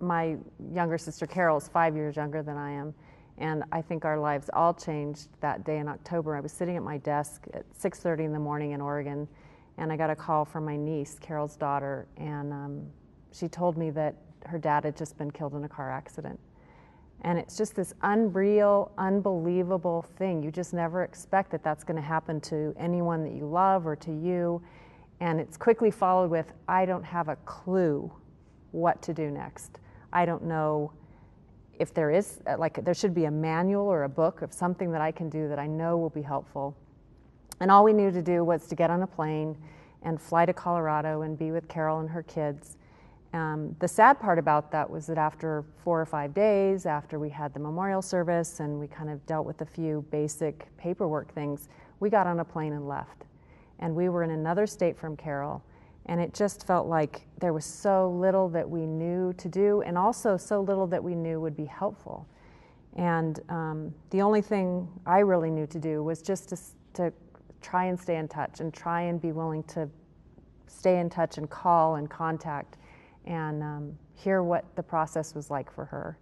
my younger sister Carol is 5 years younger than I am, and I think our lives all changed that day in October. I was sitting at my desk at 6:30 in the morning in Oregon, and I got a call from my niece, Carol's daughter, and she told me that her dad had just been killed in a car accident. And it's just this unreal, unbelievable thing. You just never expect that that's going to happen to anyone that you love or to you. And it's quickly followed with, I don't have a clue what to do next. I don't know if there is, like, there should be a manual or a book of something that I can do that I know will be helpful. And all we needed to do was to get on a plane and fly to Colorado and be with Carol and her kids. The sad part about that was that after 4 or 5 days, after we had the memorial service and we kind of dealt with a few basic paperwork things, we got on a plane and left. And we were in another state from Carol, and it just felt like there was so little that we knew to do, and also so little that we knew would be helpful. And the only thing I really knew to do was just to try and stay in touch and try and be willing to stay in touch and call and contact and hear what the process was like for her,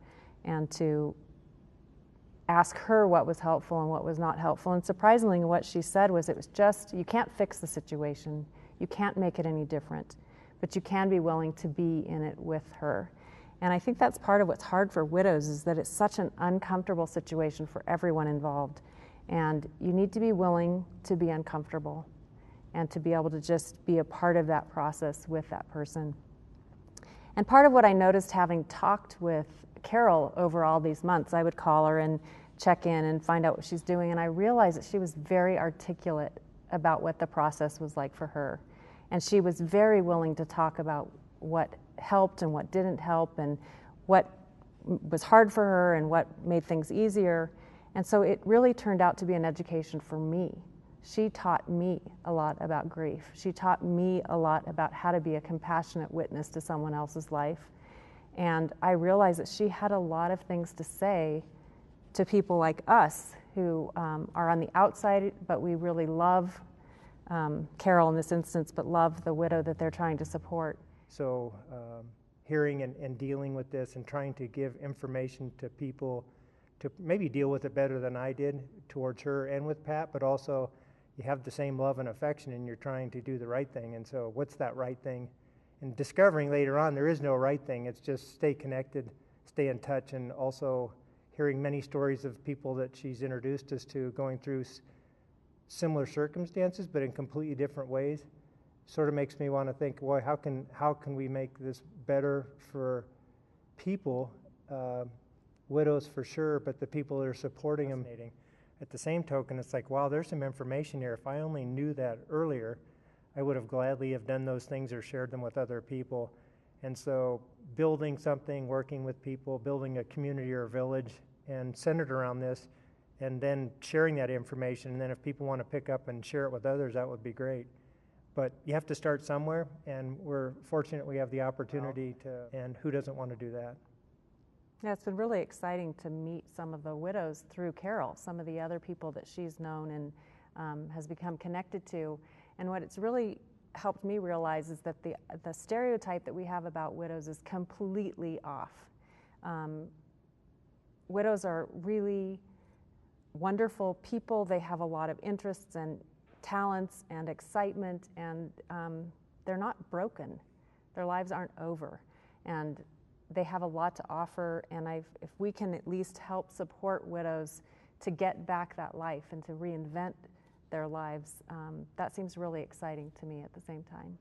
and to ask her what was helpful and what was not helpful. And surprisingly, what she said was, it was just, you can't fix the situation, you can't make it any different, but you can be willing to be in it with her. And I think that's part of what's hard for widows, is that it's such an uncomfortable situation for everyone involved. And you need to be willing to be uncomfortable and to be able to just be a part of that process with that person. And part of what I noticed, having talked with Carol over all these months, I would call her and check in and find out what she's doing, and I realized that she was very articulate about what the process was like for her. And she was very willing to talk about what helped and what didn't help, and what was hard for her and what made things easier. And so it really turned out to be an education for me. She taught me a lot about grief. She taught me a lot about how to be a compassionate witness to someone else's life. And I realized that she had a lot of things to say to people like us who are on the outside, but we really love Carol in this instance, but love the widow that they're trying to support. So hearing and dealing with this and trying to give information to people to maybe deal with it better than I did towards her and with Pat, but also you have the same love and affection and you're trying to do the right thing. And so what's that right thing? And discovering later on there is no right thing. It's just stay connected, stay in touch, and also hearing many stories of people that she's introduced us to going through similar circumstances but in completely different ways sort of makes me want to think, boy, how can we make this better for people, widows for sure, but the people that are supporting them. At the same token, it's like, wow, there's some information here. If I only knew that earlier, I would have gladly have done those things or shared them with other people. And so building something, working with people, building a community or a village and centered around this, and then sharing that information. And then if people want to pick up and share it with others, that would be great. But you have to start somewhere, and we're fortunate we have the opportunity to, and who doesn't want to do that? Yeah, it's been really exciting to meet some of the widows through Carol, some of the other people that she's known and has become connected to. And what it's really helped me realize is that the stereotype that we have about widows is completely off. Widows are really wonderful people. They have a lot of interests and talents and excitement, and they're not broken. Their lives aren't over. And they have a lot to offer, and if we can at least help support widows to get back that life and to reinvent their lives, that seems really exciting to me at the same time.